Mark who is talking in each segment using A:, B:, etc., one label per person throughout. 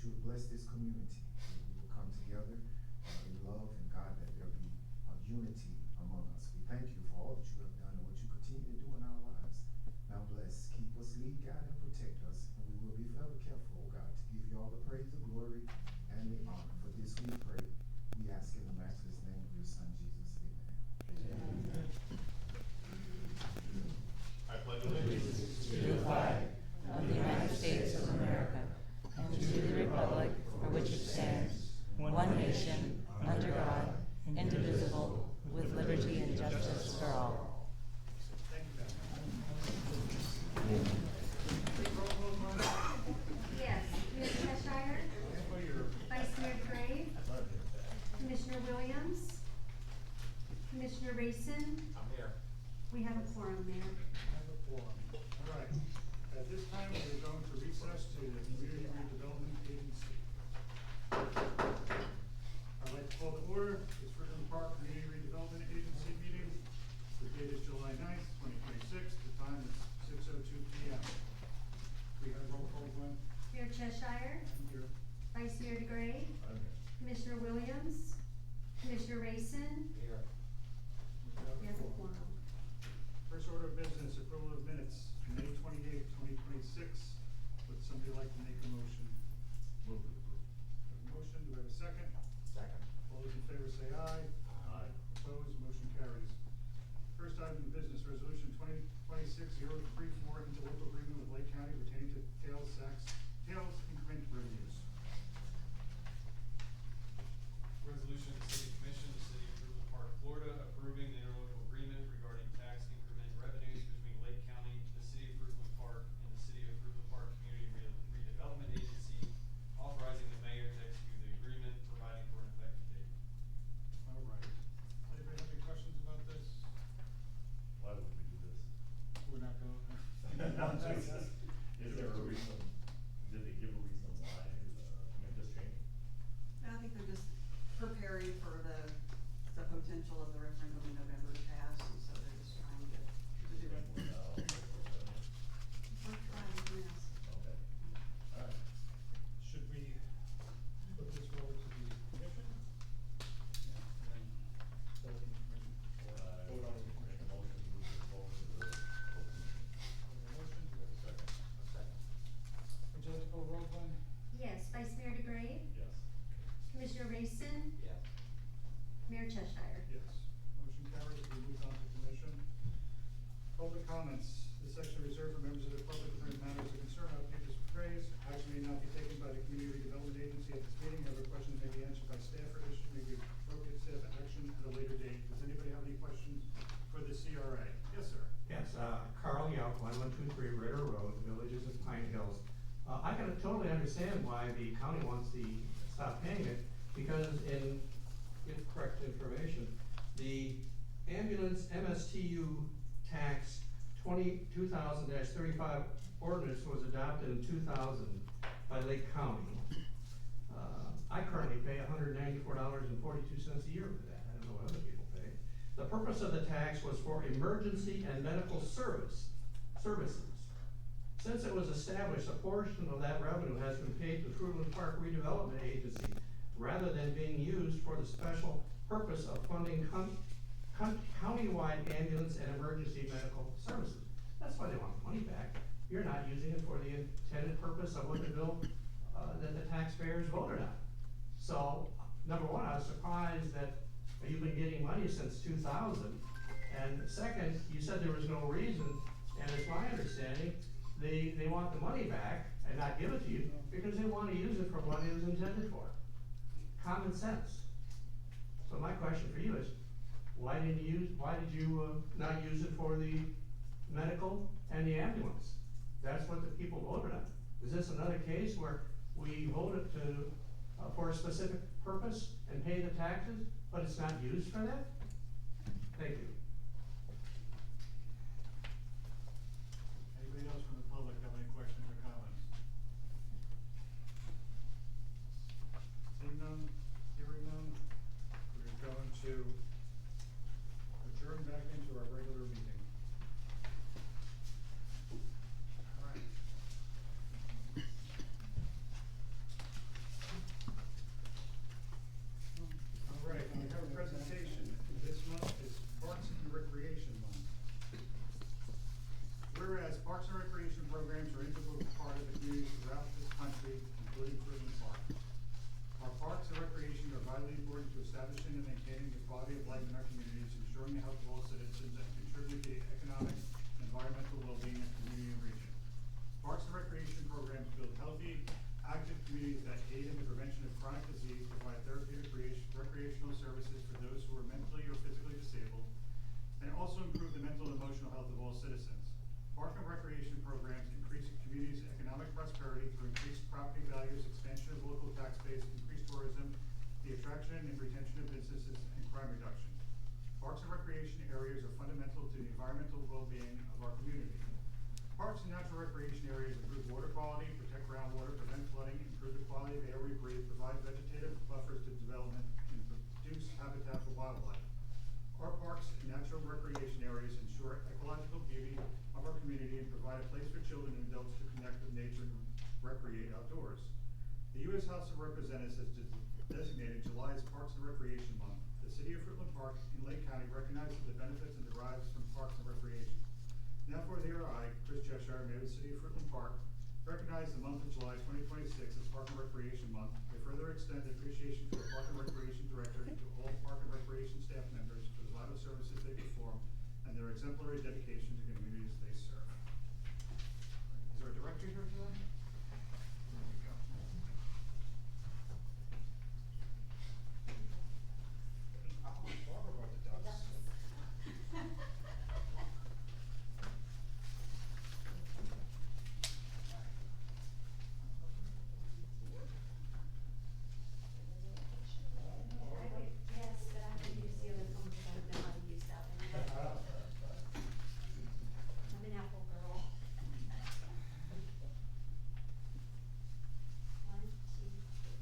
A: you would bless this community, that we will come together in love, and God, that there be unity among us. We thank you for all that you have done and what you continue to do in our lives. Now bless, keep us, lead, guide, and protect us, and we will be forever careful, oh God, to give you all the praise, the glory, and the honor. For this we pray. We ask in the matchless name of your Son, Jesus. Amen. Amen.
B: I pledge allegiance
C: to the flag of the United States of America and to the republic for which it stands, one nation, under God, indivisible, with liberty and justice for all.
D: Yes, Ms. Cheshire, Vice Mayor Gray, Commissioner Williams, Commissioner Rayson.
B: I'm here.
D: We have a quorum, Mayor.
E: All right. At this time, we're going to recess to the Community Redevelopment Agency. I'd like to call to order this Fruitland Park Community Redevelopment Agency meeting. The date is July 9th, 2026. The time is 6:02 p.m. We have roll call, Glenn.
D: Mayor Cheshire,
E: I'm here.
D: Vice Mayor DeGray,
B: I'm here.
D: Commissioner Williams, Commissioner Rayson.
B: Here.
D: We have a quorum.
E: First order of business, approval of minutes, May 28th, 2026. Would somebody like to make a motion?
B: Move to approve.
E: Have a motion, do I have a second?
B: Second.
E: All those in favor say aye.
B: Aye.
E: Opposed, motion carries. First item of business, resolution 2026-034, interlocal agreement with Lake County pertaining to tails increment revenues.
F: Resolution of the City Commission, the City of Fruitland Park, Florida, approving the interlocal agreement regarding tax increment revenues between Lake County, the City of Fruitland Park, and the City of Fruitland Park Community Redevelopment Agency, authorizing the mayor to execute the agreement, providing for an effective date.
E: All right. Anybody have any questions about this?
B: Why would we do this?
E: We're not going.
B: Is there a reason, did they give a reason why, just change?
G: I think they're just preparing for the potential of the referendum in November to pass, and so they're just trying to do it. We're trying, yes.
B: Okay. All right.
E: Should we put this forward to the commission? Yeah, and then vote on the commission. Vote on the
B: Make
E: commission.
B: a motion to move this forward to the full commission.
E: Motion, do we have a second?
B: A second.
E: Would you like to call roll, Glenn?
D: Yes, Vice Mayor DeGray,
B: Yes.
D: Commissioner Rayson,
B: Yes.
D: Mayor Cheshire.
E: Yes. Motion carries. We move on to commission. Public comments. This section is reserved for members of the public to bring matters of concern or opinions or praise. Action may not be taken by the Community Development Agency at this meeting. However, questions may be answered by staff or issues may be appropriate staff action at a later date. Does anybody have any questions for the CRA? Yes, sir.
H: Yes, Carl Yelp, 1123 Ritter Road, Villages of Pine Hills. I can totally understand why the county wants to stop paying it, because in incorrect information, the ambulance MSTU tax 2000-35 ordinance was adopted in 2000 by Lake County. I currently pay $194.42 a year for that. I don't know what other people pay. The purpose of the tax was for emergency and medical services. Since it was established, a portion of that revenue has been paid to Fruitland Park Redevelopment Agency rather than being used for the special purpose of funding countywide ambulance and emergency medical services. That's why they want the money back. You're not using it for the intended purpose of what the bill that the taxpayers voted on. So, number one, I was surprised that you've been getting money since 2000. And second, you said there was no reason, and it's my understanding, they want the money back and not give it to you because they want to use it for what it was intended for. Common sense. So my question for you is, why did you not use it for the medical and the ambulance? That's what the people voted on. Is this another case where we voted to for a specific purpose and pay the taxes, but it's not used for that? Thank you.
E: Anybody else from the public have any questions or comments? Seeing none, hearing none, we're going to adjourn back into our regular meeting. All right. quality of life in our communities, ensuring the health of all citizens, and contribute to the economic and environmental well-being of community and region. Parks and recreation programs build healthy, active communities that aid in the prevention of chronic disease, provide therapeutic recreational services for those who are mentally or physically disabled, and also improve the mental and emotional health of all citizens. Park and recreation programs increase a community's economic prosperity through increased property values, expansion of local tax base, increased tourism, the attraction and retention of businesses, and crime reduction. Parks and recreation areas are fundamental to the environmental well-being of our community. Parks and natural recreation areas improve water quality, protect groundwater, prevent flooding, improve the quality of air we breathe, provide vegetative buffers to development, and produce habitat for wildlife. Our parks and natural recreation areas ensure ecological beauty of our community and provide a place for children and adults to connect with nature and recreate outdoors. The U.S. House of Representatives has designated July as Parks and Recreation Month. The City of Fruitland Park in Lake County recognizes the benefits and derives from parks and recreation. Now for the I, Chris Cheshire, Mayor of the City of Fruitland Park, recognize the month of July 2026 as Park and Recreation Month. We further extend appreciation to the Park and Recreation Director and to all Park and Recreation staff members for the vital services they perform and their exemplary dedication to communities they serve. Is there a director here today? There we go. Oh, Barbara brought the ducks.
D: Yes, but I can use the other phone, because I don't know how to use that one. I'm an Apple girl. 1, 2, 3.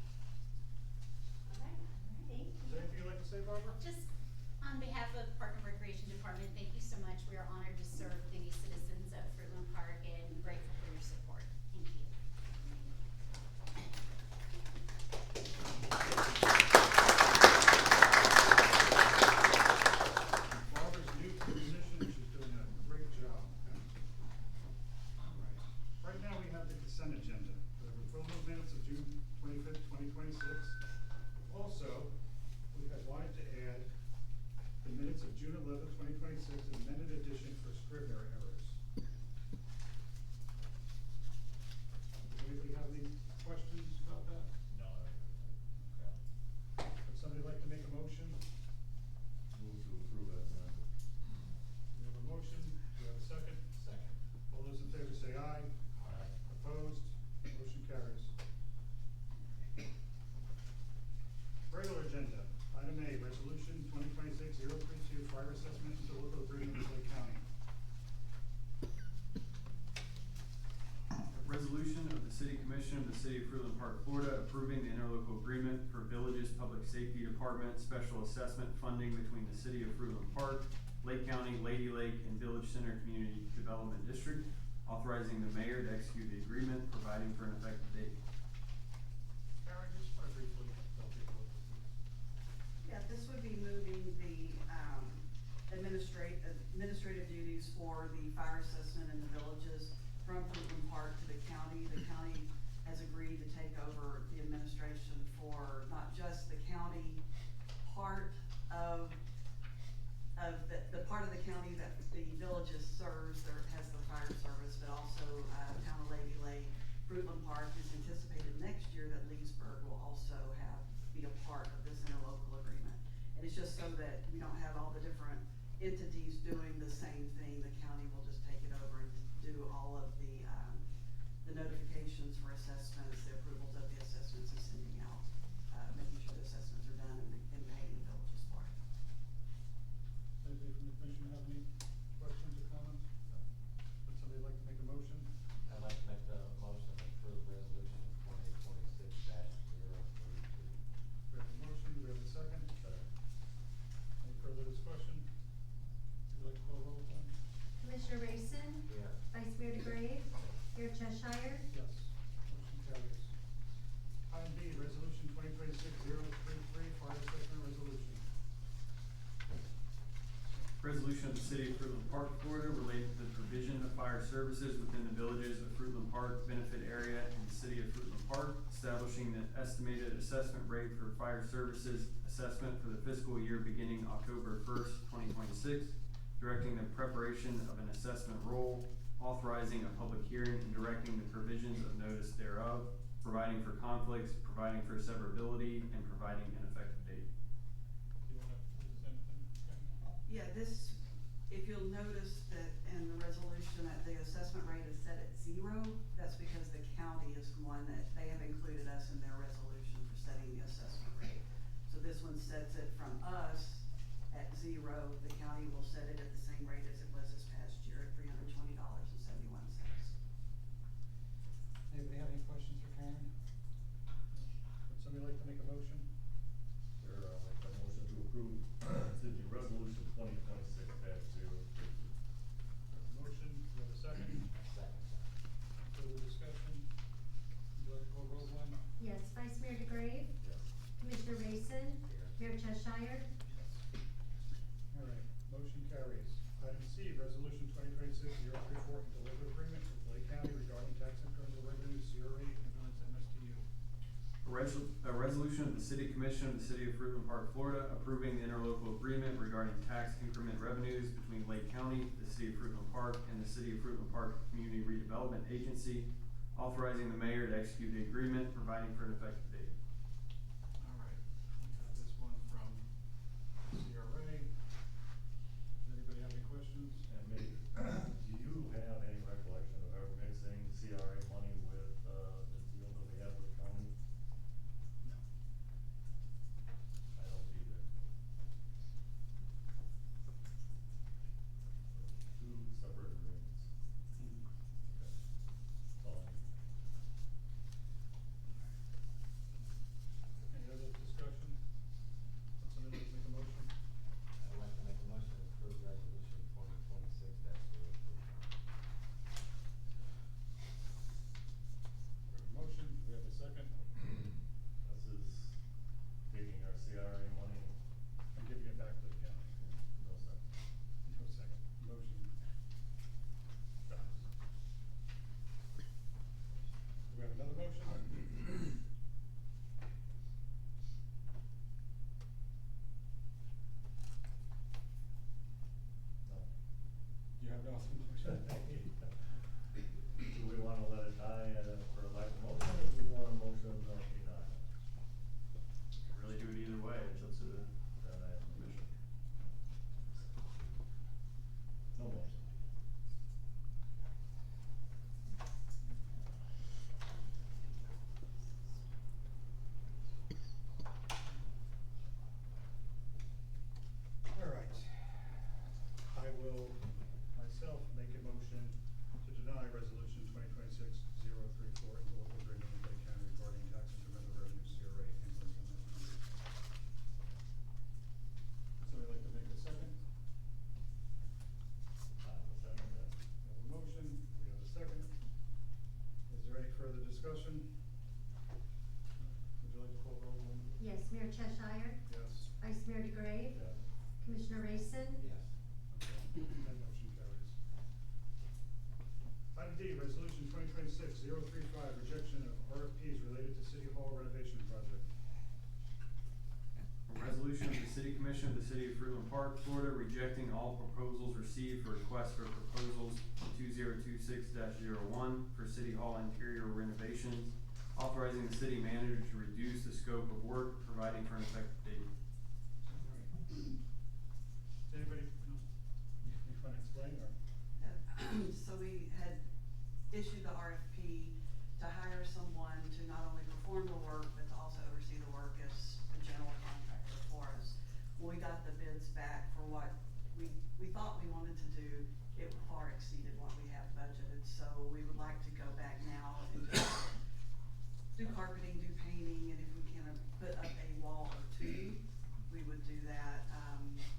D: All right, thank
E: Is
D: you.
E: there anything you'd like to say, Barbara?
I: Just on behalf of Park and Recreation Department, thank you so much. We are honored to serve the citizens of Fruitland Park and grateful for your support. Thank you.
E: Barbara's new position, she's doing a great job. All right. Right now, we have the consent agenda for the approval of minutes of June 25th, 2026. Also, we had wanted to add the minutes of June 11th, 2026, an amended edition for Scrivener errors. Does anybody have any questions about that?
B: No,
E: Would somebody like to make a motion?
B: move to approve as amended.
E: We have a motion, do we have a second?
B: Second.
E: All those in favor say aye.
B: Aye.
E: Opposed? Motion carries. Regular agenda, item A, resolution 2026-032, fire assessment into local agreement with Lake County.
F: Resolution of the City Commission of the City of Fruitland Park, Florida, approving the interlocal agreement for Villages Public Safety Department special assessment funding between the City of Fruitland Park, Lake County, Lady Lake, and Village Center Community Development District, authorizing the mayor to execute the agreement, providing for an effective date.
E: Karen, just want to briefly tell people what this is.
G: Yeah, this would be moving the, administrative duties for the fire assessment in the villages from Fruitland Park to the county. The county has agreed to take over the administration for not just the county part of the part of the county that the villages serves, there has the fire service, but also, town of Lady Lake. Fruitland Park is anticipated next year that Leesburg will also be a part of this interlocal agreement. And it's just so that we don't have all the different entities doing the same thing. The county will just take it over and do all of the notifications for assessments, the approvals of the assessments, and sending out, making sure the assessments are done and paying the villages for it.
E: Anybody from the commission have any questions or comments? Would somebody like to make a motion?
J: I'd like to make the motion to approve resolution 2026-032.
E: We have a motion, do we have a second? Any further discussion? Would you like to call roll, please?
D: Commissioner Rayson?
J: Yes.
D: Vice Mayor DeGrave? Mayor Cheshire?
E: Yes. Motion carries. Item B, resolution 2026-033, fire assessment resolution.
F: Resolution of the City of Fruitland Park, Florida, related to the provision of fire services within the Villages of Fruitland Park benefit area in the City of Fruitland Park, establishing an estimated assessment rate for fire services assessment for the fiscal year beginning October 1st, 2026, directing the preparation of an assessment roll, authorizing a public hearing and directing the provisions of notice thereof, providing for conflicts, providing for severability, and providing an effective date.
E: Do you wanna present anything?
G: Yeah, this, if you'll notice that in the resolution that the assessment rate is set at 0, that's because the county is the one that, they have included us in their resolution for setting the assessment rate. So this one sets it from us at 0, the county will set it at the same rate as it was this past year at $320.71.
E: Anybody have any questions for Karen? Would somebody like to make a motion?
B: Sure, I'll make that motion to approve, excuse me, resolution 2026-032.
E: Motion, do you have a second?
J: Second.
E: Further discussion? Would you like to call roll one?
D: Yes, Vice Mayor DeGrave,
B: Yes.
D: Commissioner Rayson, Mayor Cheshire.
E: All right, motion carries. Item C, resolution 2026-034, interlocal agreement with Lake County regarding tax increment revenue, CRA, implements MSTU.
F: A resolution of the City Commission of the City of Fruitland Park, Florida, approving the interlocal agreement regarding tax increment revenues between Lake County, the City of Fruitland Park, and the City of Fruitland Park Community Redevelopment Agency, authorizing the mayor to execute the agreement, providing for an effective date.
E: All right, we have this one from CRA. Does anybody have any questions?
B: And maybe, do you have any recollection of ever mixing CRA money with, the deal that we have with the county?
E: No.
B: I don't either. Two separate agreements. Okay. That's all I need.
E: Any other discussion? Would somebody like to make a motion?
J: I'd like to make a motion to approve resolution 2026-035.
E: We have a motion, do we have a second?
B: This is taking our CRA money,
E: I'm giving it back to the county.
B: no second.
E: No second. Motion passes. Do we have another motion?
B: No.
E: You have no other motion?
B: Do we wanna let it die, for lack of motion, or do we want a motion that we not?
F: Can really do it either way, it's up to the
B: Then I have permission. No motion.
E: All right. I will myself make a motion to deny resolution 2026-034, interlocal agreement with Lake County regarding tax incremental revenue, CRA, and implement. Would somebody like to make a second?
B: I will second that.
E: We have a motion, we have a second. Is there any further discussion? Would you like to call roll one?
D: Yes, Mayor Cheshire,
E: Yes.
D: Vice Mayor DeGrave,
B: Yes.
D: Commissioner Rayson.
J: Yes.
E: Okay, that motion carries. Item D, resolution 2026-035, rejection of RFPs related to City Hall renovation project.
F: A resolution of the City Commission of the City of Fruitland Park, Florida, rejecting all proposals received for requests for proposals 2026-01 for City Hall interior renovations, authorizing the city manager to reduce the scope of work, providing for an effective date.
E: Does anybody, no, you wanna explain, or?
G: So we had issued the RFP to hire someone to not only perform the work, but to also oversee the work as a general contractor for us. When we got the bids back for what we thought we wanted to do, it far exceeded what we have budgeted. So we would like to go back now and just do carpeting, do painting, and if we can put up a wall or two, we would do that,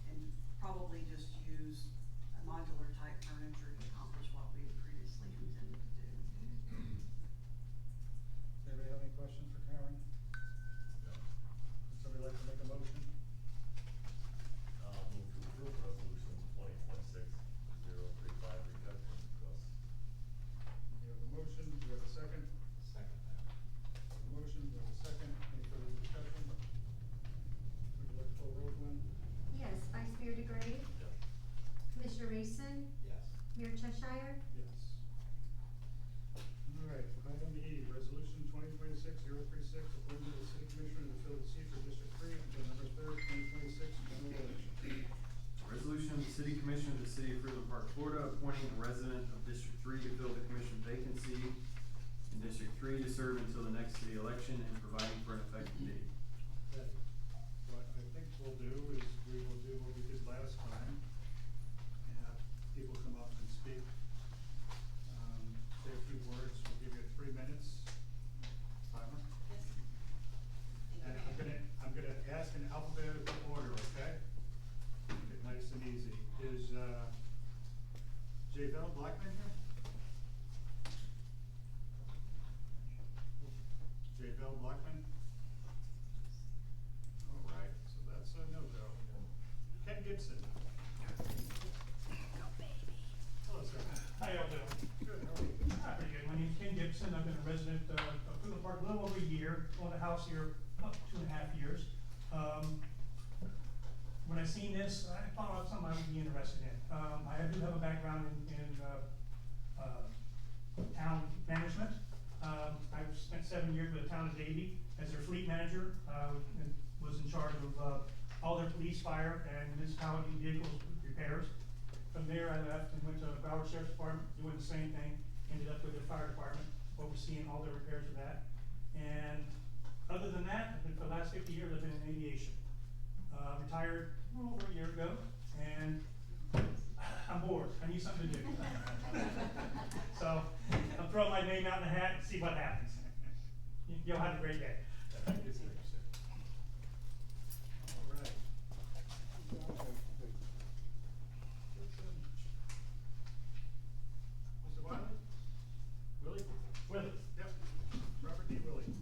G: and probably just use a modular type furniture to accomplish what we previously intended to do.
E: Does anybody have any questions for Karen?
B: No.
E: Would somebody like to make a motion?
B: Move to approve resolution 2026-035, rejection request.
E: We have a motion, do we have a second?
J: Second that.
E: A motion,
F: city election and providing for an effective date.
E: Okay. What I think we'll do is we will do what we did last time and have people come up and speak. Say a few words. We'll give you 3 minutes. Timer. And I'm gonna ask in alphabetical order, okay? Make it nice and easy. Is, J. Bell Blackman here? J. Bell Blackman? All right, so that's a no-go. Ken Gibson? Hello, sir.
K: How y'all doing?
E: Good, how are you?
K: Pretty good. My name's Ken Gibson. I've been a resident of Fruitland Park a little over a year. Owned a house here about 2.5 years. When I seen this, I thought it was something I would be interested in. I do have a background in town management. I spent 7 years with the town of Davie as their fleet manager, and was in charge of all their police, fire, and municipality vehicles repairs. From there, I left and went to Broward Sheriff's Department, doing the same thing. Ended up with the fire department, overseeing all the repairs of that. And other than that, for the last 50 years, I've been in aviation. Retired over a year ago, and I'm bored. I need something to do. So I'm throwing my name out in the hat and see what happens. You'll have a great day.
E: Thank you, sir. All right. Mr. Wiley? Willie?
K: Willie.
E: Yep. Robert D. Willie.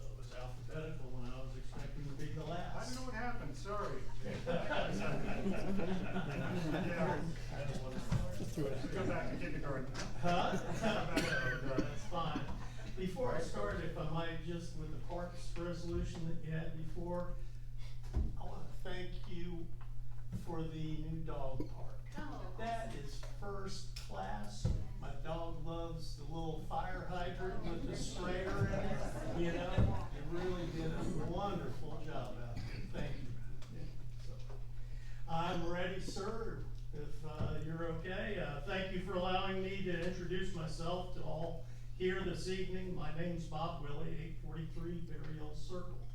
H: It was alphabetical when I was expecting to be the last.
E: I don't know what happened, sorry. Go back to kindergarten.
H: Huh? No, that's fine. Before I start, if I might, just with the parks resolution that you had before, I wanna thank you for the new dog park. That is first class. My dog loves the little fire hydrant with the sprayer in it, you know? You really did a wonderful job out there, thank you. So, I'm ready, sir, if you're okay. Thank you for allowing me to introduce myself to all here this evening. My name's Bob Willie, 843 Burial Circle.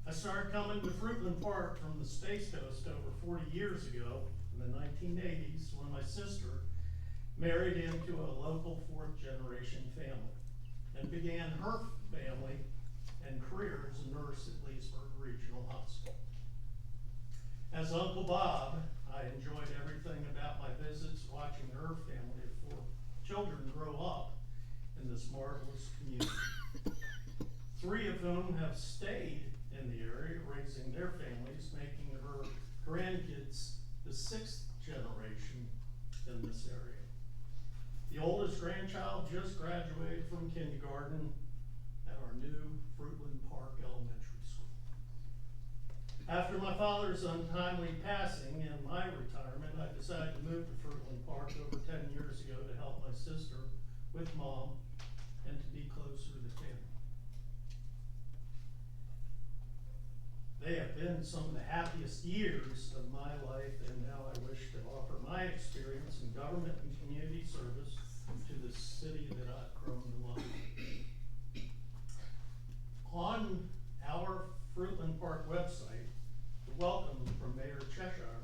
H: I started coming to Fruitland Park from the Space Coast over 40 years ago in the 1980s when my sister married into a local 4th generation family and began her family and career as a nurse at Leesburg Regional Hospital. As Uncle Bob, I enjoyed everything about my visits, watching her family of 4 children grow up in this marvelous community. 3 of whom have stayed in the area, raising their families, making her grandkids the 6th generation in this area. The oldest grandchild just graduated from kindergarten at our new Fruitland Park Elementary School. After my father's untimely passing and my retirement, I decided to move to Fruitland Park over 10 years ago to help my sister with Mom and to be closer to the family. They have been some of the happiest years of my life, and now I wish to offer my experience in government and community service to the city that I've grown to love. On our Fruitland Park website, the welcome from Mayor Cheshire,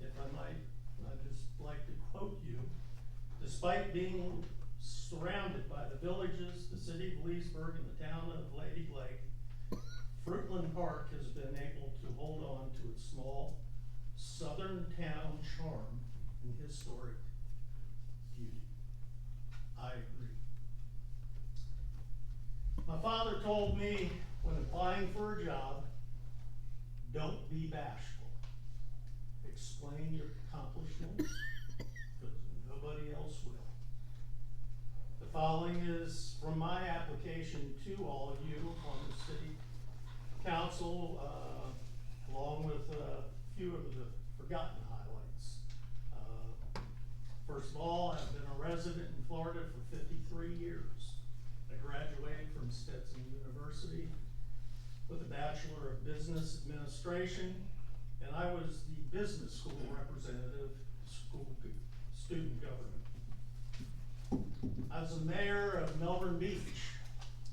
H: if I might, I'd just like to quote you. Despite being surrounded by the villages, the city of Leesburg, and the town of Lady Lake, Fruitland Park has been able to hold on to its small southern town charm and historic beauty. I agree. My father told me when applying for a job, don't be bashful. Explain your accomplishments, because nobody else will. The following is from my application to all of you on the city council, along with a few of the forgotten highlights. First of all, I've been a resident in Florida for 53 years. I graduated from Stetson University with a Bachelor of Business Administration, and I was the business school representative, student government.
K: I was the mayor of Melbourne Beach,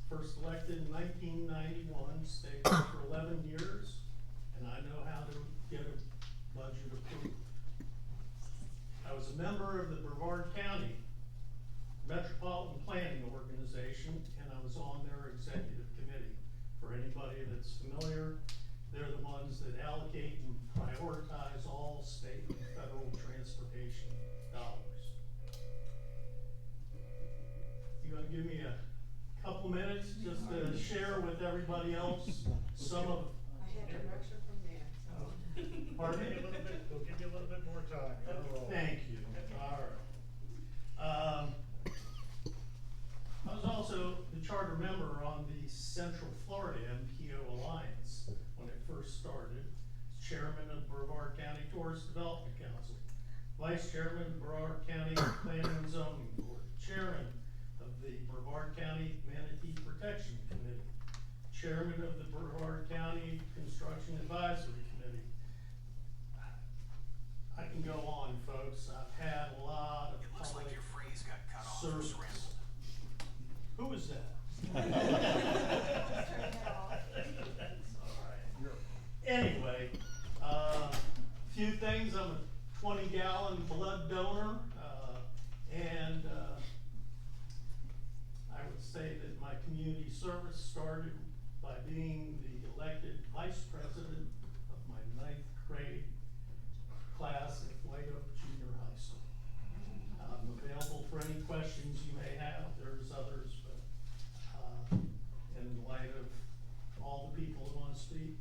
K: first elected in 1991, stayed there for 11 years, and I know how to get a budget approved. I was a member of the Brevard County Metropolitan Planning Organization, and I was on their executive committee. For anybody that's familiar, they're the ones that allocate and prioritize all state and federal transportation dollars. You gonna give me a couple minutes just to share with everybody else some of?
E: I had direction from Dan, so.
K: Pardon me?
E: We'll give you a little bit more time. You're on a roll.
K: Thank you, all right. I was also the charter member on the Central Florida MPO Alliance when it first started. Chairman of Brevard County Tourist Development Council, Vice Chairman of Brevard County Planning and Zoning Board, Chairman of the Brevard County Manatee Protection Committee, Chairman of the Brevard County Construction Advisory Committee. I can go on, folks. I've had a lot of public service. Who was that? Anyway, few things. I'm a 20-gallon blood donor, and I would say that my community service started by being the elected vice president of my 9th grade class at White Oak Junior High School. I'm available for any questions you may have. There's others, but in light of all the people who want to speak,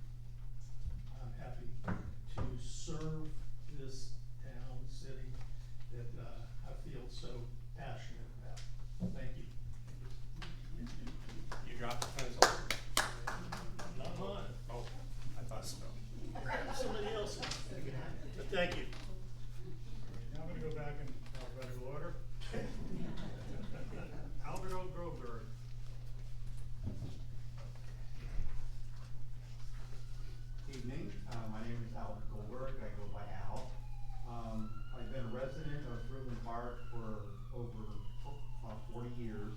K: I'm happy to serve this town, city that I feel so passionate about. Thank you.
L: You dropped the pencil.
K: Not mine.
L: Oh, I thought so.
K: Somebody else. But thank you.
E: Now I'm gonna go back in alphabetical order. Albert O. Groberg.
M: Evening, my name is Albert Goldberg, I go by Al. I've been a resident of Fruitland Park for over 40 years.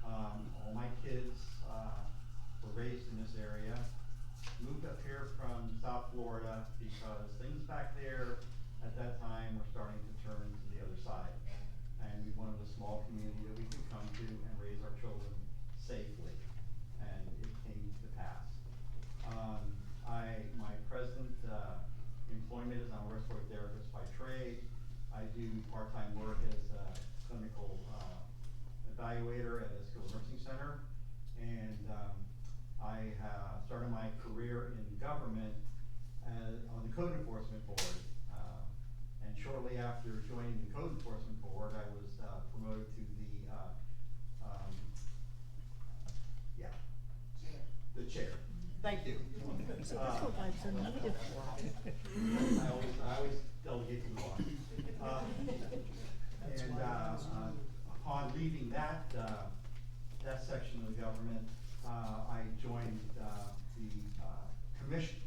M: All my kids were raised in this area. Moved up here from South Florida because things back there at that time were starting to turn to the other side. And we wanted a small community that we could come to and raise our children safely. And it came to pass. My present employment is I'm a respiratory therapist by trade. I do part-time work as a clinical evaluator at a skilled nursing center. And I started my career in government on the Code Enforcement Board. And shortly after joining the Code Enforcement Board, I was promoted to the chair. Thank you. I always delegate to the boss. Upon leaving that section of the government, I joined the commission.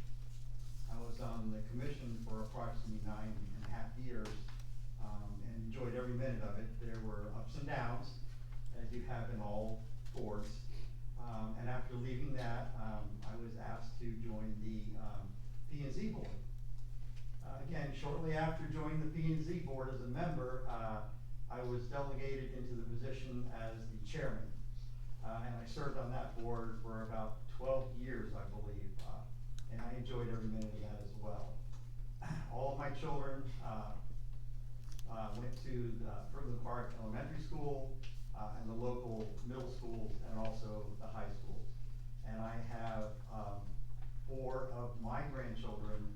M: I was on the commission for approximately 9.5 years, and enjoyed every minute of it. There were ups and downs, as you have in all boards. And after leaving that, I was asked to join the P&Z board. Again, shortly after joining the P&Z board as a member, I was delegated into the position as the chairman. And I served on that board for about 12 years, I believe, and I enjoyed every minute of that as well. All of my children went to the Fruitland Park Elementary School and the local middle schools and also the high schools. And I have 4 of my grandchildren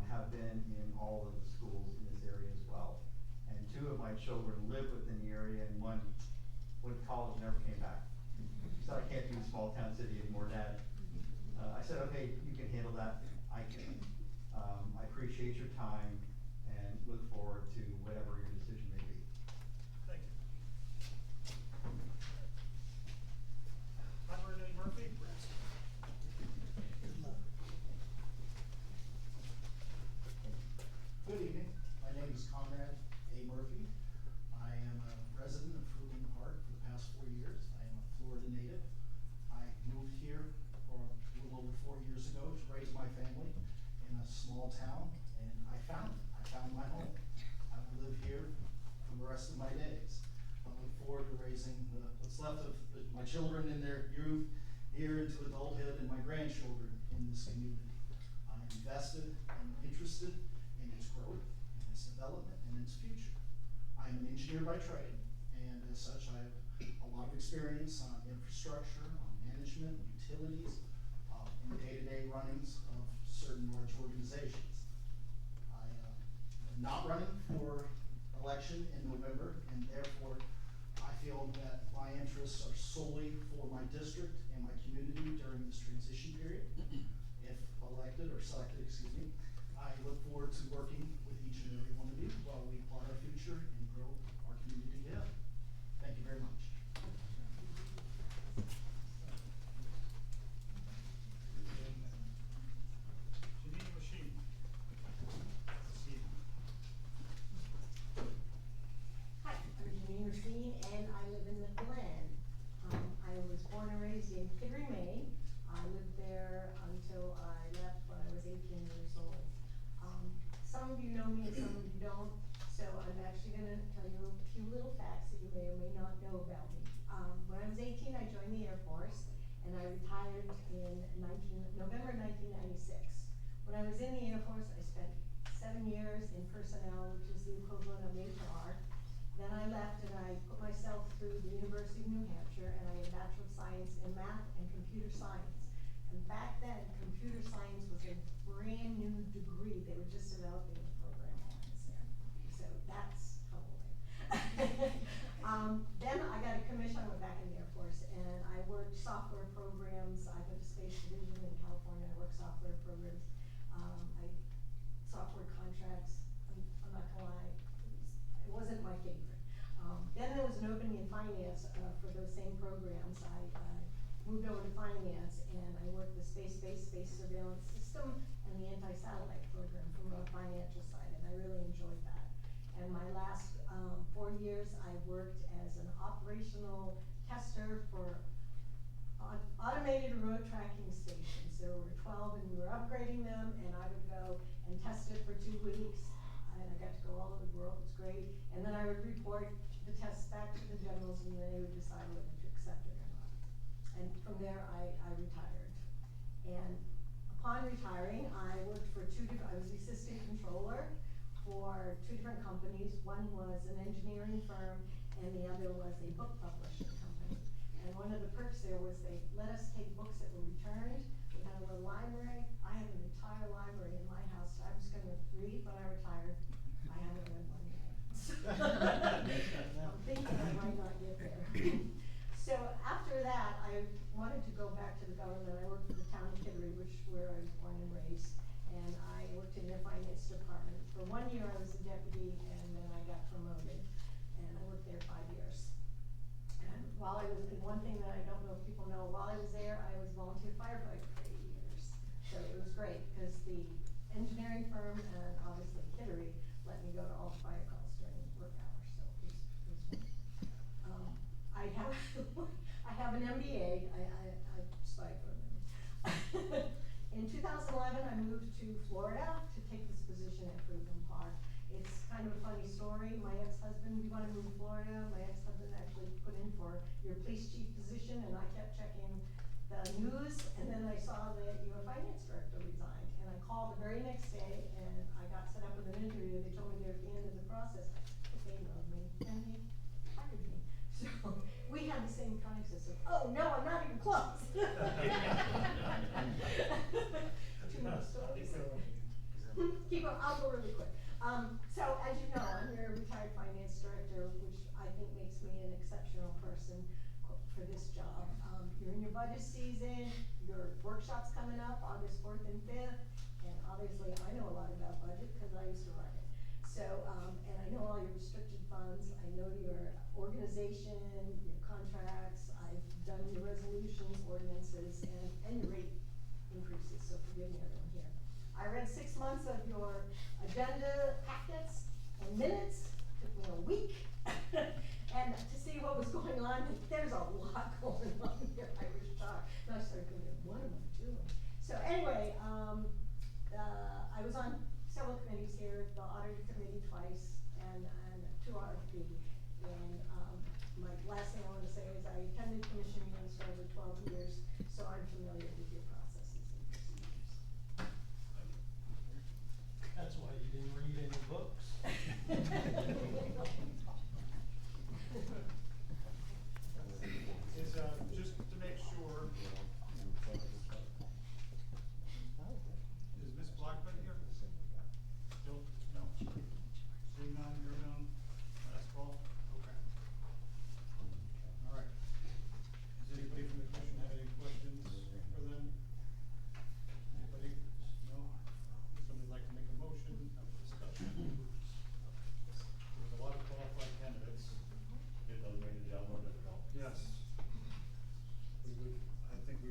M: have been in all of the schools in this area as well. And 2 of my children live within the area, and one went to college and never came back. She said, I can't do a small town city anymore, Dad. I said, okay, you can handle that. I can. I appreciate your time and look forward to whatever your decision may be.
E: Thank you. Conrad A. Murphy.
N: Good evening. My name is Conrad A. Murphy. I am a resident of Fruitland Park. my children in their youth, here into adulthood, and my grandchildren in this community. I am vested and interested in its growth, in its development, and its future. I am an engineer by trade, and as such, I have a lot of experience on infrastructure, on management, utilities, in day-to-day runnings of certain large organizations. I am not running for election in November, and therefore I feel that my interests are solely for my district and my community during this transition period. If elected or selected, excuse me, I look forward to working with each and every one of you while we plot our future and grow our community together. Thank you very much.
O: Hi, I'm Janine Racine, and I live in the Glen. I was born and raised in Kittery, Maine. I lived there until I left when I was 18 years old. Some of you know me and some of you don't, so I'm actually gonna tell you a few little facts that you may or may not know about me. When I was 18, I joined the Air Force, and I retired in November 1996. When I was in the Air Force, I spent 7 years in personnel, which is the equivalent of HR. Then I left and I put myself through the University of New Hampshire, and I had a Bachelor of Science in Math and Computer Science. And back then, computer science was a brand new degree. They were just developing the program lines there. So that's how old I am. Then I got a commission. I went back in the Air Force, and I worked software programs. I went to Space Division in California. I worked software programs. Software contracts. I'm not gonna lie, it wasn't my favorite. Then there was an opening in finance for those same programs. I moved over to finance, and I worked the space-based space surveillance system and the anti-satellite program from a financial side, and I really enjoyed that. And my last 4 years, I worked as an operational tester for automated road tracking stations. There were 12, and we were upgrading them, and I would go and test it for 2 weeks, and I got to go all over the world. It was great. And then I would report the tests back to the generals, and then they would decide whether to accept it or not. And from there, I retired. And upon retiring, I worked for I was the assistant controller for 2 different companies. One was an engineering firm, and the other was a book publishing company. And one of the perks there was they let us take books that were returned. We had a little library. I have an entire library in my house. So I was gonna read when I retired. I haven't read one yet. I'm thinking I might not get there. So after that, I wanted to go back to the government. I worked for the town of Kittery, where I was born and raised. And I worked in their finance department. For 1 year, I was a deputy, and then I got promoted. And I worked there 5 years. And while I was, and one thing that I don't know if people know, while I was there, I was volunteer firefighter for 8 years. So it was great, because the engineering firm and obviously Kittery let me go to all the fire calls during work hours, so it was wonderful. I have an MBA, I spied for a minute. In 2011, I moved to Florida to take this position at Fruitland Park. It's kind of a funny story. My ex-husband, we wanted to move to Florida. My ex-husband actually put in for your police chief position, and I kept checking the news, and then I saw that your finance director resigned. And I called the very next day, and I got set up with an interview. They told me they're at the end of the process, but they loved me, and they hired me. So we had the same trying system. Oh, no, I'm not even close. Too many stories. Keep up, I'll go really quick. So as you know, I'm your retired finance director, which I think makes me an exceptional person for this job. You're in your budget season, your workshop's coming up August 4th and 5th, and obviously I know a lot about budget because I used to run it. So, and I know all your restricted funds, I know your organization, your contracts, I've done your resolutions, ordinances, and your rate increases, so forgive me everyone here. I read 6 months of your agenda packets and minutes, took me a week, and to see what was going on, there's a lot going on here, I was shocked. And I started thinking, what am I doing? So anyway, I was on several committees here, the audit committee twice, and 2 RFP. And my last thing I want to say is I attended commission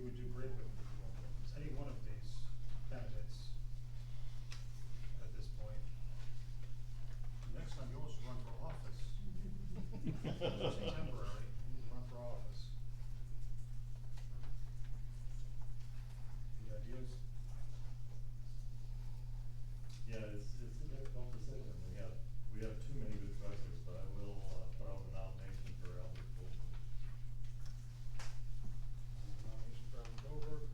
E: would do great with any one of these candidates at this point. Next time, you all should run for office. Just temporary, you need to run for office. Any ideas?
B: Yeah, it's a difficult decision. We have too many good choices, but I will, put out the nomination for Albert Goldberg.
E: Nomination for Albert Goldberg.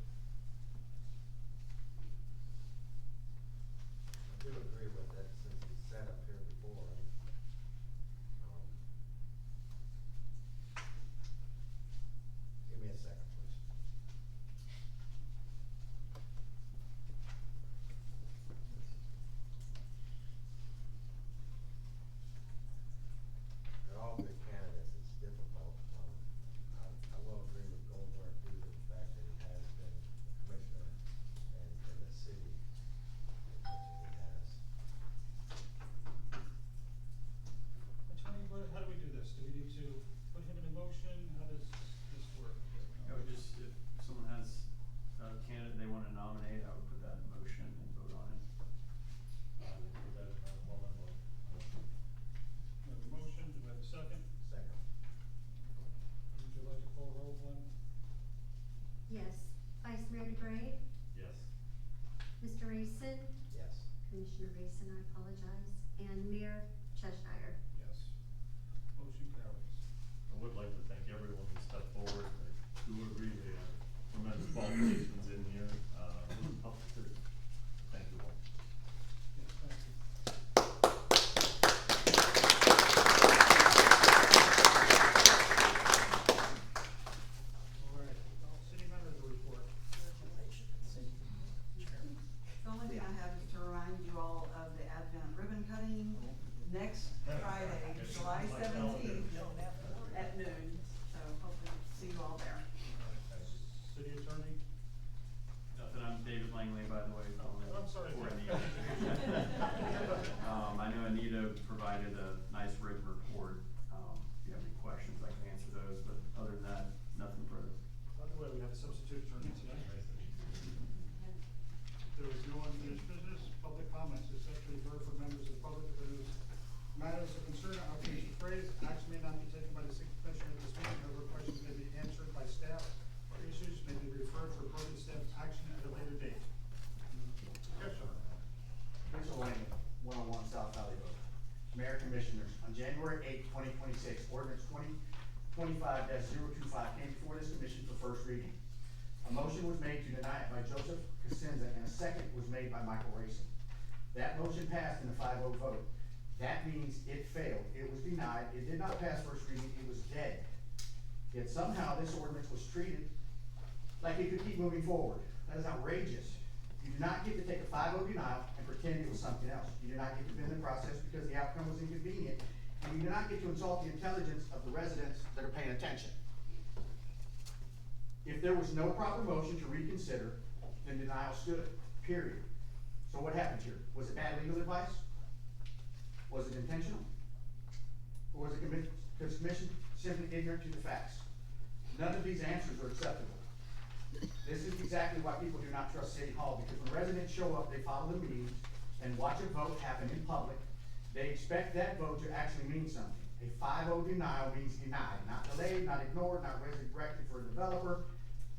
J: I do agree with that since he sat up here before. Give me a second, please. They're all good candidates, it's difficult. I will agree with Goldberg due to the fact that he has been a commissioner and in the city as much as he has.
E: Attorney, how do we do this? Do we need to put him in a motion? How does this work?
P: I would just, if someone has a candidate they wanna nominate, I would put that in motion and vote on it.
B: I will put that in my formal vote.
E: We have a motion, do we have a second?
J: Second.
E: Would you like to call roll, Glenn?
D: Yes. Vice Mayor DeGrave,
B: Yes.
D: Mr. Rayson,
J: Yes.
D: Commissioner Rayson, I apologize, and Mayor Cheshire.
E: Yes. Motion carries.
B: I would like to thank everyone who stepped forward. I do agree they have tremendous qualifications in here. Tough decision. Thank you all.
E: Yes, thank you. All right, city manager report.
G: The only thing I have is to remind you all of the Advent ribbon cutting next Friday, July 17th at noon. So hopefully see you all there.
E: City attorney?
P: Nothing, I'm David Langley, by the way.
E: I'm sorry.
P: For Anita. I know Anita provided a nice written report. If you have any questions, I can answer those, but other than that, nothing further.
E: By the way, we have a substitute attorney tonight. There is no unfinished business, public comments, is set to reserve for members of the public if there is matters of concern or outreach of phrase. Action may not be taken by the city commission at this meeting, however, questions may be answered by staff, or issues may be referred for appropriate staff action at a later date. Yes, sir.
Q: Pennsylvania, 101 South Valley Road. Mayor Commissioners, on January 8, 2026, ordinance 2025-025 came before this commission for first reading. A motion was made to deny it by Joseph Cosenza, and a second was made by Michael Rayson. That motion passed in a 5-0 vote. That means it failed. It was denied. It did not pass first reading. It was dead. Yet somehow this ordinance was treated like it could keep moving forward. That is outrageous. You do not get to take a 5-0 denial and pretend it was something else. You do not get to bend the process because the outcome was inconvenient. And you do not get to insult the intelligence of the residents that are paying attention. If there was no proper motion to reconsider, then denial stood, period. So what happened here? Was it bad legal advice? Was it intentional? Or was the commission simply ignorant to the facts? None of these answers are acceptable. This is exactly why people do not trust City Hall, because when residents show up, they follow the meetings and watch a vote happen in public. They expect that vote to actually mean something. A 5-0 denial means denied, not delayed, not ignored, not resurrected for a developer.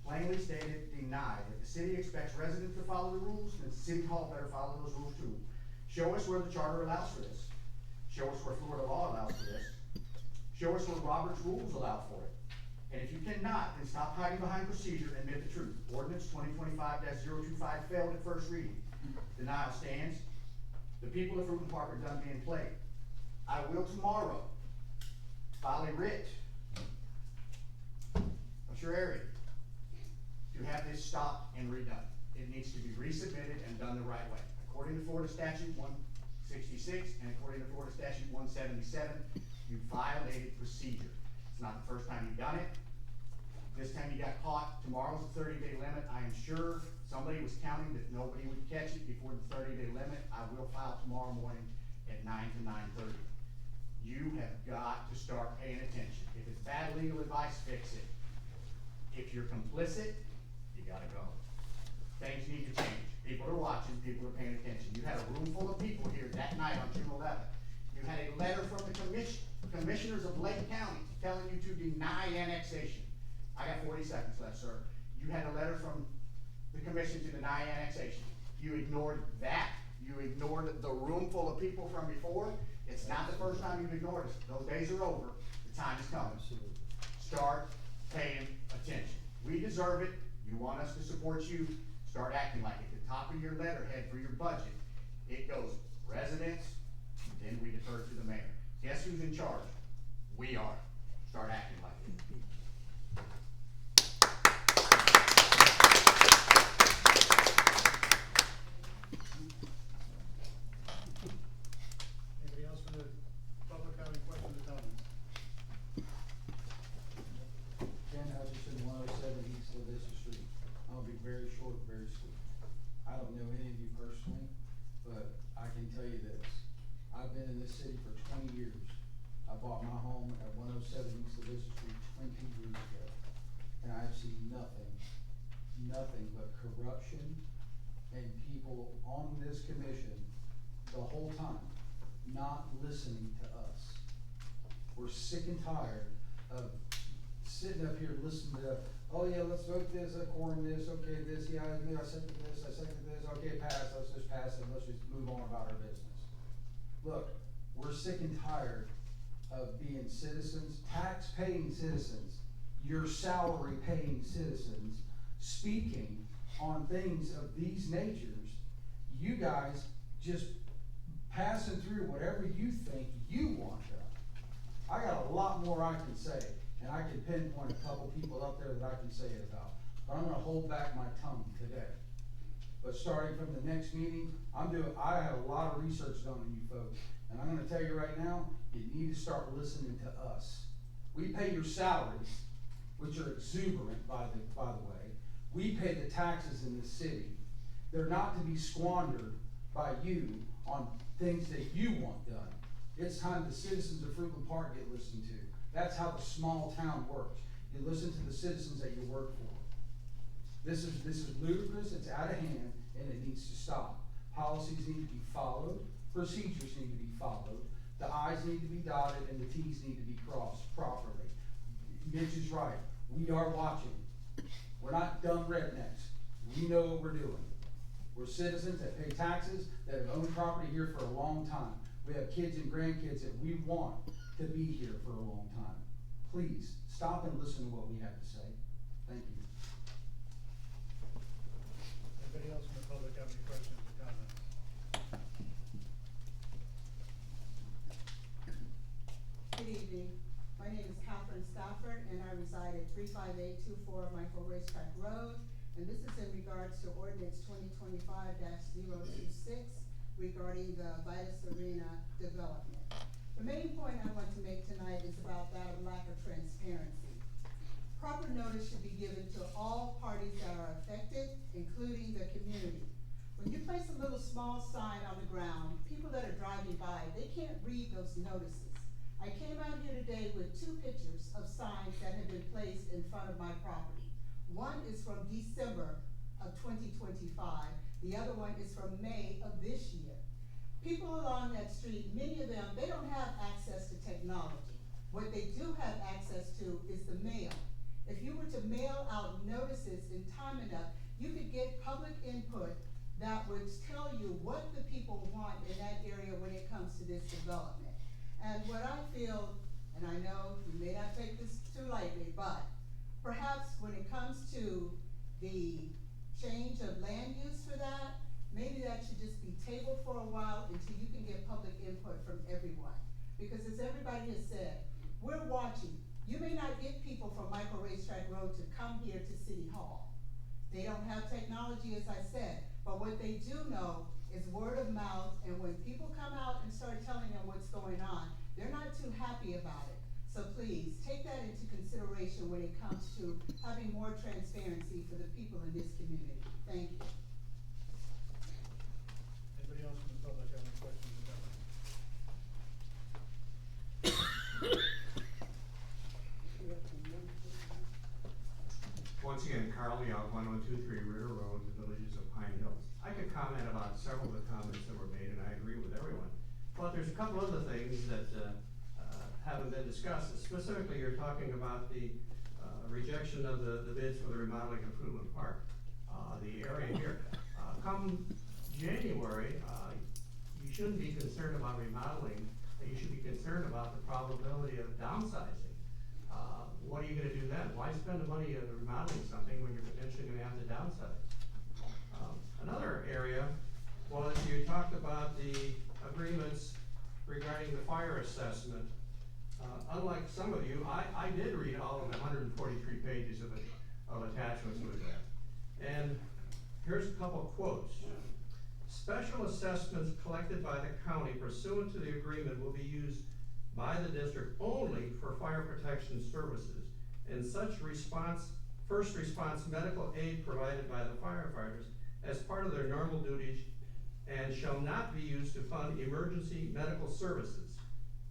Q: Plainly stated, denied. If the city expects residents to follow the rules, then City Hall better follow those rules too. Show us where the charter allows for this. Show us where Florida law allows for this. Show us where Robert's rules allow for it. And if you cannot, then stop hiding behind procedure and admit the truth. Ordinance 2025-025 failed at first reading. Denial stands. The people of Fruitland Park are done being played. I will tomorrow file a writ of certiorari to have this stopped and redone. It needs to be resubmitted and done the right way. According to Florida Statute 166 and according to Florida Statute 177, you violated procedure. It's not the first time you've done it. This time you got caught. Tomorrow's the 30-day limit. I am sure somebody was counting that nobody would catch it before the 30-day limit. I will file tomorrow morning at 9 to 9:30. You have got to start paying attention. If it's bad legal advice, fix it. If you're complicit, you gotta go. Things need to change. People are watching, people are paying attention. You had a room full of people here that night on June 11th. You had a letter from the commissioners of Lake County telling you to deny annexation. I got 40 seconds left, sir. You had a letter from the commission to deny annexation. You ignored that. You ignored the room full of people from before. It's not the first time you've ignored us. Those days are over. The time is coming. Start paying attention. We deserve it. You want us to support you. Start acting like it. The top of your letterhead for your budget, it goes residents, then we defer to the mayor. Guess who's in charge? We are. Start acting like it.
E: Anybody else from the public have any questions or comments?
R: Ken Hutchinson, 107 East Lavista Street. I'll be very short, very sweet. I don't know any of you personally, but I can tell you this. I've been in this city for 20 years. I bought my home at 107 East Lavista Street 20 years ago. And I've seen nothing but corruption and people on this commission the whole time not listening to us. We're sick and tired of sitting up here listening to, oh yeah, let's vote this, quorum this, okay, this, yeah, I second this, okay, pass, let's just pass it, let's just move on about our business. Look, we're sick and tired of being citizens, tax-paying citizens, your salary-paying citizens, speaking on things of these natures. You guys just passing through whatever you think you want done. I got a lot more I can say, and I can pinpoint a couple people up there that I can say it about, but I'm gonna hold back my tongue today. But starting from the next meeting, I have a lot of research done on you folks, and I'm gonna tell you right now, you need to start listening to us. We pay your salaries, which are exuberant, by the way. We pay the taxes in this city. They're not to be squandered by you on things that you want done. It's time the citizens of Fruitland Park get listened to. That's how the small town works. You listen to the citizens that you work for. This is ludicrous, it's out of hand, and it needs to stop. Policies need to be followed, procedures need to be followed, the I's need to be dotted, and the T's need to be crossed properly. Mitch is right, we are watching. We're not dumb rednecks. We know what we're doing. We're citizens that pay taxes, that have owned property here for a long time. We have kids and grandkids that we want to be here for a long time. Please, stop and listen to what we have to say. Thank you.
E: Anybody else from the public have any questions or comments?
S: Good evening. My name is Catherine Stafford, and I reside at 35824 Michael Racetrack Road. And this is in regards to ordinance 2025-026 regarding the Vitus Arena development. The main point I want to make tonight is about that of lack of transparency. Proper notice should be given to all parties that are affected, including the community. When you place a little small sign on the ground, people that are driving by, they can't read those notices. I came out here today with 2 pictures of signs that have been placed in front of my property. One is from December of 2025. The other one is from May of this year. People along that street, many of them, they don't have access to technology. What they do have access to is the mail. If you were to mail out notices in time enough, you could get public input that would tell you what the people want in that area when it comes to this development. And what I feel, and I know you may not take this too lightly, but perhaps when it comes to the change of land use for that, maybe that should just be tabled for a while until you can get public input from everyone. Because as everybody has said, we're watching. You may not get people from Michael Racetrack Road to come here to City Hall. They don't have technology, as I said, but what they do know is word of mouth, and when people come out and start telling them what's going on, they're not too happy about it. So please, take that into consideration when it comes to having more transparency for the people in this community. Thank you.
E: Anybody else from the public have any questions or comments?
H: Once again, Carl Young, 1023 Ritter Road, the Villages of Pine Hills. I could comment about several of the comments that were made, and I agree with everyone. But there's a couple other things that haven't been discussed. Specifically, you're talking about the rejection of the bids for the remodeling of Fruitland Park, the area here. Come January, you shouldn't be concerned about remodeling. You should be concerned about the probability of downsizing. What are you gonna do then? Why spend the money remodeling something when you're potentially gonna have to downsize? Another area was you talked about the agreements regarding the fire assessment. Unlike some of you, I did read all of the 143 pages of attachments with that. And here's a couple quotes. Special assessments collected by the county pursuant to the agreement will be used by the district only for fire protection services and such first response medical aid provided by the firefighters as part of their normal duties and shall not be used to fund emergency medical services,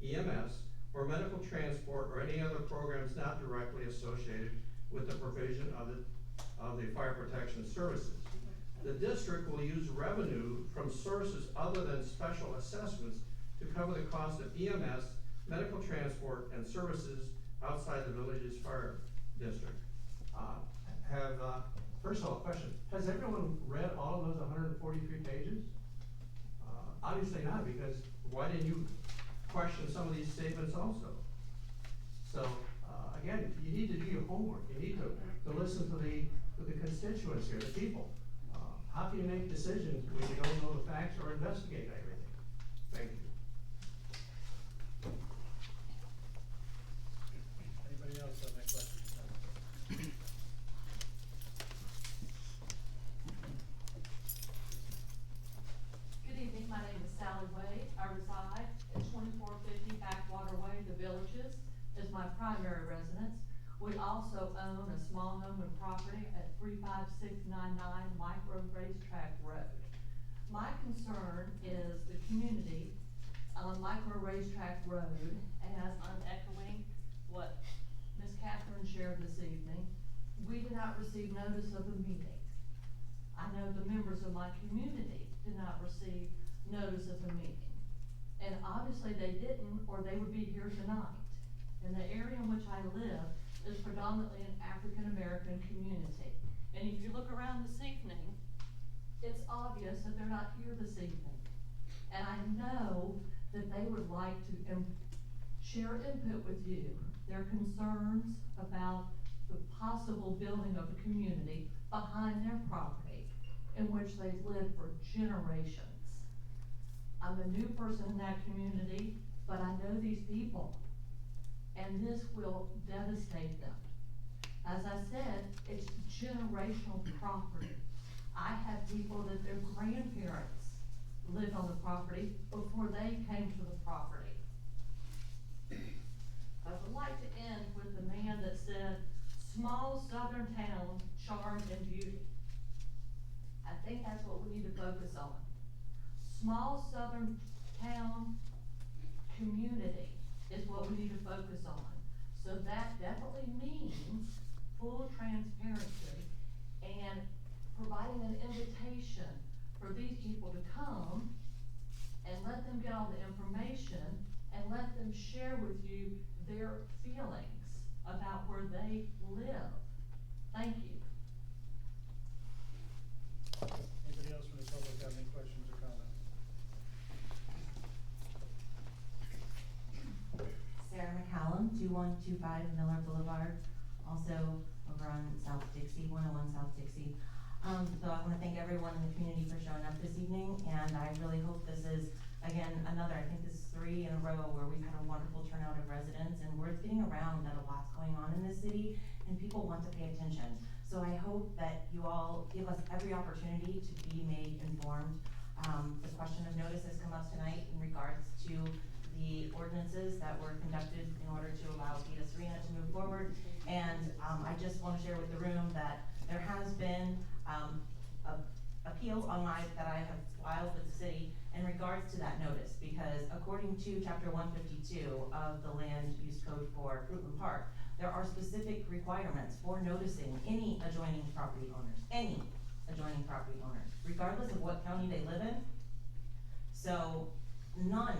H: EMS, or medical transport or any other programs not directly associated with the provision of the fire protection services. The district will use revenue from sources other than special assessments to cover the cost of EMS, medical transport, and services outside the village's fire district. First of all, question, has everyone read all of those 143 pages? Obviously not, because why didn't you question some of these statements also? So, again, you need to do your homework. You need to listen to the constituents here, the people. How can you make decisions when you don't know the facts or investigate everything? Thank you.
E: Anybody else have any questions?
T: Good evening, my name is Sally Wade. I reside at 2450 Backwater Way, The Villages, is my primary residence. We also own a small home and property at 35699 Micro Racetrack Road. My concern is the community on Micro Racetrack Road, as I'm echoing what Ms. Catherine shared this evening. We did not receive notice of a meeting. I know the members of my community did not receive notice of a meeting. And obviously they didn't, or they would be here tonight. In the area in which I live is predominantly an African-American community. And if you look around this evening, it's obvious that they're not here this evening. And I know that they would like to share input with you, their concerns about the possible building of a community behind their property in which they've lived for generations. I'm a new person in that community, but I know these people, and this will devastate them. As I said, it's generational property. I have people that their grandparents lived on the property before they came to the property. I would like to end with the man that said, small southern town, charm and beauty. I think that's what we need to focus on. Small southern town community is what we need to focus on. So that definitely means full transparency and providing an invitation for these people to come and let them get all the information and let them share with you their feelings about where they live. Thank you.
E: Anybody else from the public have any questions or comments?
C: Sarah McCallum, 2125 Miller Boulevard, also over on South Dixie, 101 South Dixie. So I want to thank everyone in the community for showing up this evening, and I really hope this is, again, another, I think this is 3 in a row where we've had a wonderful turnout of residents, and word's getting around that a lot's going on in this city, and people want to pay attention. So I hope that you all give us every opportunity to be made informed. The question of notice has come up tonight in regards to the ordinances that were conducted in order to allow Vita Serena to move forward. And I just want to share with the room that there has been a appeal on that I have filed with the city in regards to that notice, because according to chapter 152 of the land use code for Fruitland Park, there are specific requirements for noticing any adjoining property owners, regardless of what county they live in. So none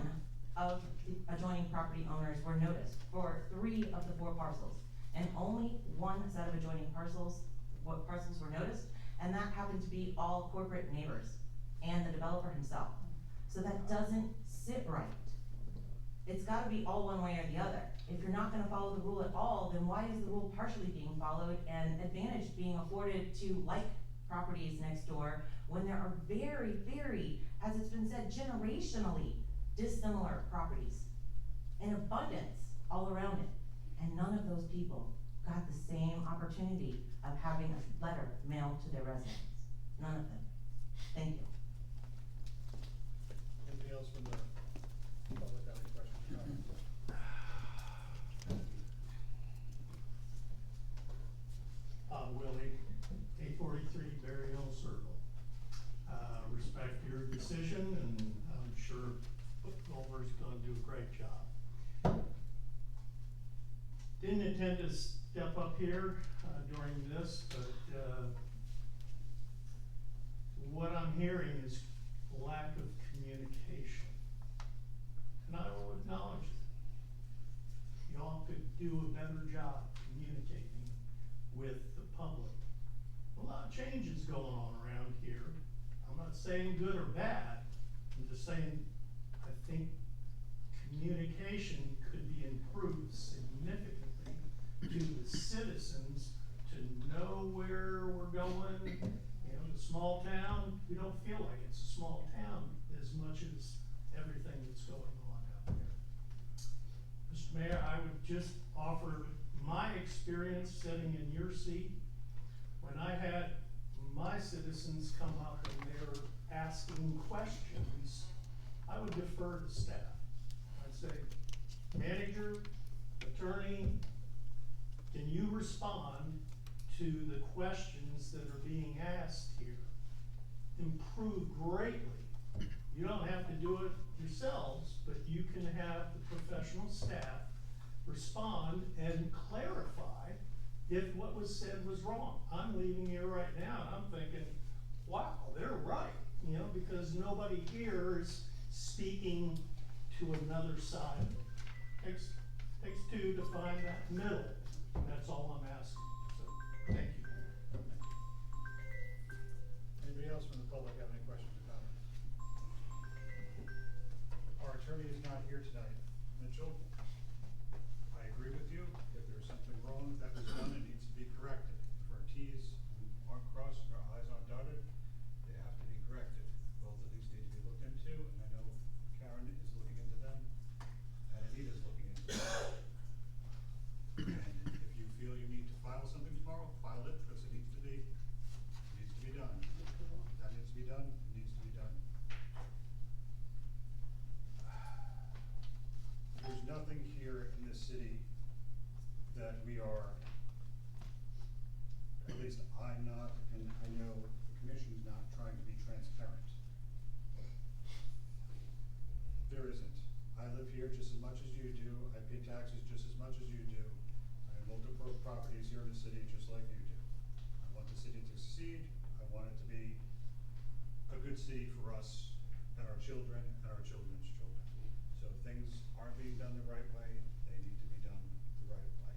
C: of the adjoining property owners were noticed for 3 of the 4 parcels. And only 1 set of adjoining parcels were noticed, and that happened to be all corporate neighbors and the developer himself. So that doesn't sit right. It's gotta be all one way or the other. If you're not gonna follow the rule at all, then why is the rule partially being followed and advantage being afforded to like properties next door when there are very, very, as it's been said, generationally dissimilar properties in abundance all around it? And none of those people got the same opportunity of having a letter mailed to their residence. None of them. Thank you.
E: Anything else from the public, have any questions or comments?
H: Willie, 843 Berry Hill Circle. Respect your decision, and I'm sure Goldberg's gonna do a great job. Didn't intend to step up here during this, but what I'm hearing is lack of communication. And I will acknowledge it. Y'all could do a better job communicating with the public. A lot of changes going on around here. I'm not saying good or bad. I'm just saying I think communication could be improved significantly to the citizens to know where we're going. You know, the small town, we don't feel like it's a small town as much as everything that's going on out there. Mr. Mayor, I would just offer my experience sitting in your seat. When I had my citizens come up and they were asking questions, I would defer to staff. I'd say, manager, attorney, can you respond to the questions that are being asked here? Improve greatly. You don't have to do it yourselves, but you can have the professional staff respond and clarify if what was said was wrong. I'm leaving here right now and I'm thinking, wow, they're right, you know, because nobody here is speaking to another side. Takes 2 to find that middle, and that's all I'm asking. So, thank you.
E: Anybody else from the public have any questions or comments? Our attorney is not here tonight. Mitchell, I agree with you. If there's something wrong that was done, it needs to be corrected. If our T's aren't crossed and our I's aren't dotted, they have to be corrected. Both of these need to be looked into, and I know Karen is looking into them, and Anita's looking into them. And if you feel you need to file something tomorrow, file it, because it needs to be done. That needs to be done, it needs to be done. There's nothing here in this city that we are, at least I'm not, and I know the commission's not trying to be transparent. There isn't. I live here just as much as you do. I pay taxes just as much as you do. I have multiple properties here in the city just like you do. I want the city to succeed. I want it to be a good city for us and our children and our children's children. So if things aren't being done the right way, they need to be done the right way.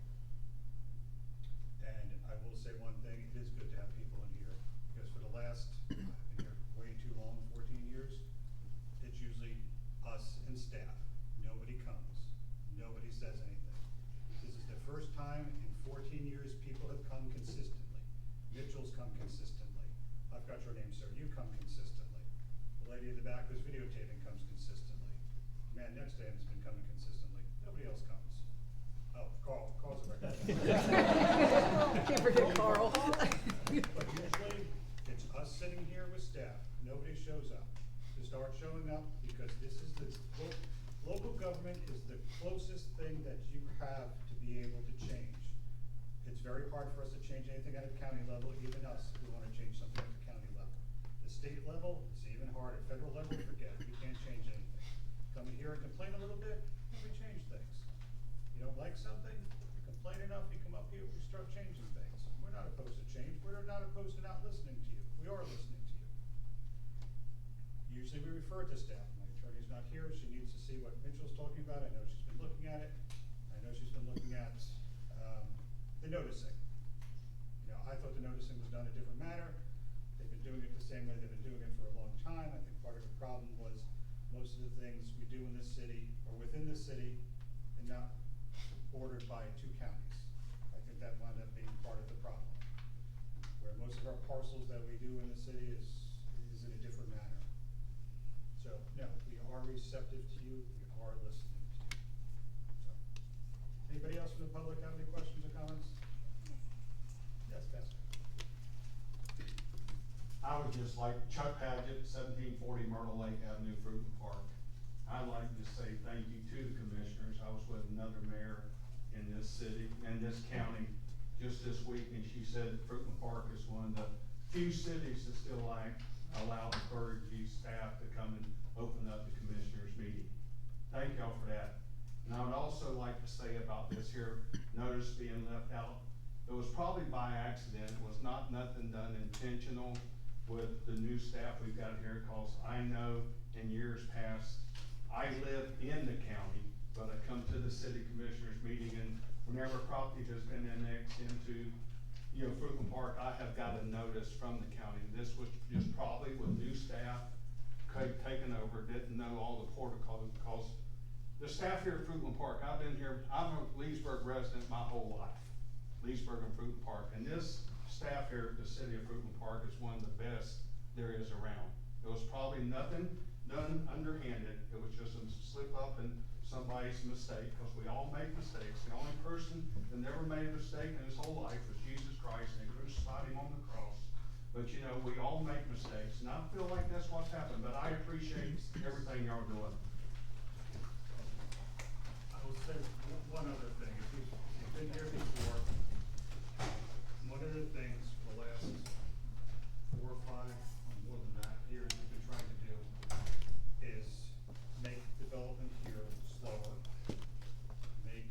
E: And I will say one thing, it is good to have people in here, because for the last, I've been here way too long, 14 years, it's usually us and staff. Nobody comes, nobody says anything. This is the first time in 14 years people have come consistently. Mitchell's come consistently. I've got your name, sir, you come consistently. The lady in the back who's videotaping comes consistently. The man next to him has been coming consistently. Nobody else comes. Oh, Carl's a record.
O: Can't forget Carl.
E: But usually, it's us sitting here with staff, nobody shows up. To start showing up, because this is the, local government is the closest thing that you have to be able to change. It's very hard for us to change anything at a county level, even us, if we wanna change something at the county level. The state level, it's even harder. Federal level, forget it, we can't change anything. Come in here and complain a little bit, and we change things. You don't like something, you complain complain enough, you come up here, we start changing things. We're not opposed to change, we're not opposed to not listening to you, we are listening to you. Usually we refer to staff, my attorney's not here, she needs to see what Mitchell's talking about, I know she's been looking at it. I know she's been looking at, the noticing. You know, I thought the noticing was done a different manner, they've been doing it the same way they've been doing it for a long time. I think part of the problem was most of the things we do in this city, or within this city, and not bordered by two counties. I think that wound up being part of the problem. Where most of our parcels that we do in the city is in a different manner. So, no, we are receptive to you, we are listening to you. So, anybody else from the public have any questions or comments? Yes, Pastor.
U: I would just like Chuck Paget, 1740 Myrtle Lake Avenue, Fruitland Park. I'd like to say thank you to the commissioners. I was with another mayor in this city, in this county, just this week, and she said that Fruitland Park is one of the few cities that still allow the clergy staff to come and open up the commissioners meeting. Thank y'all for that. And I would also like to say about this here, notice being left out. It was probably by accident. It was not nothing done intentional with the new staff we've got here, cause I know in years past, I live in the county, but I come to the city commissioners meeting, and whenever property has been annexed into, you know, Fruitland Park, I have got a notice from the county. This was just probably with new staff taken over, didn't know all the protocols, because the staff here at Fruitland Park, I've been here, I'm a Leesburg resident my whole life. Leesburg and Fruitland Park, and this staff here at the city of Fruitland Park is one of the best there is around. It was probably nothing done underhanded, it was just a slip up and somebody's mistake, because we all make mistakes. The only person that never made a mistake in his whole life was Jesus Christ, and they crucified him on the cross. But you know, we all make mistakes, and I feel like that's what's happened, but I appreciate everything y'all are doing.
E: I will say one other thing, if you've been here before, one of the things for the last 4 or 5, or more than that, years we've been trying to do is make development here slower, make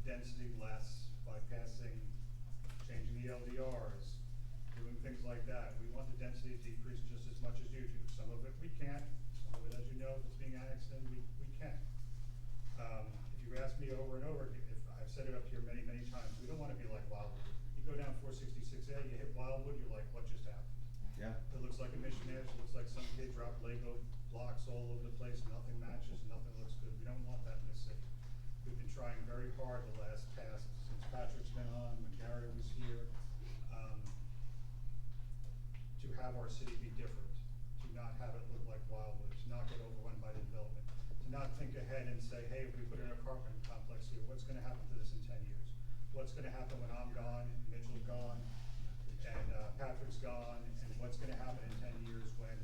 E: density less by changing the LDRs, doing things like that. We want the density to decrease just as much as you do. Some of it we can't, some of it, as you know, if it's being annexed in, we can. If you ask me over and over, if I've said it up here many, many times, we don't want to be like Wildwood. You go down 466A, you hit Wildwood, you're like, what just happened?
U: Yeah.
E: It looks like a missionary, it looks like some kid dropped Lego blocks all over the place, nothing matches, nothing looks good. We don't want that in the city. We've been trying very hard the last past, since Patrick's been on, when Gary was here, to have our city be different, to not have it look like Wildwood, to not get overrun by the development, to not think ahead and say, hey, if we put in an apartment complex here, what's gonna happen to this in 10 years? What's gonna happen when I'm gone, Mitchell's gone, and Patrick's gone, and what's gonna happen in 10 years when,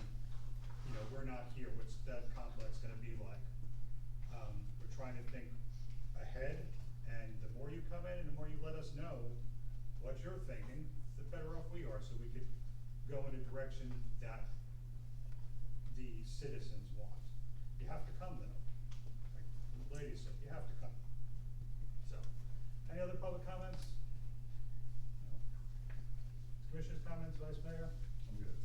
E: you know, we're not here, what's that complex gonna be like? We're trying to think ahead, and the more you come in and the more you let us know what you're thinking, the better off we are, so we could go in a direction that the citizens want. You have to come though, like the lady said, you have to come. So, any other public comments? No. Commissioners' comments, Vice Mayor?
U: I'm good.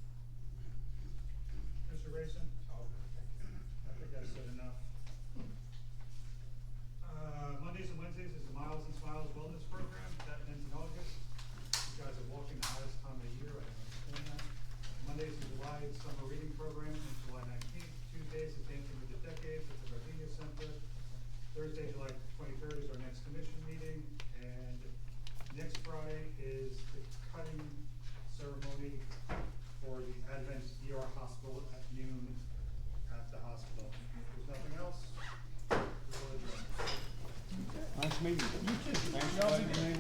E: Mr. Rayson? I think I said enough. Mondays and Wednesdays is the Miles and Smiles Wellness Program, that ends in August. You guys are walking the highest time of the year, I understand that. Mondays in July is summer reading program, on July 19th. Tuesdays is Dancing with the Decades at the Gardenia Center. Thursday, July 23rd is our next commission meeting, and next Friday is the cutting ceremony for the Advent ER Hospital at noon at the hospital. If there's nothing else, we will adjourn.
L: Nice meeting you. You too. Thanks for letting me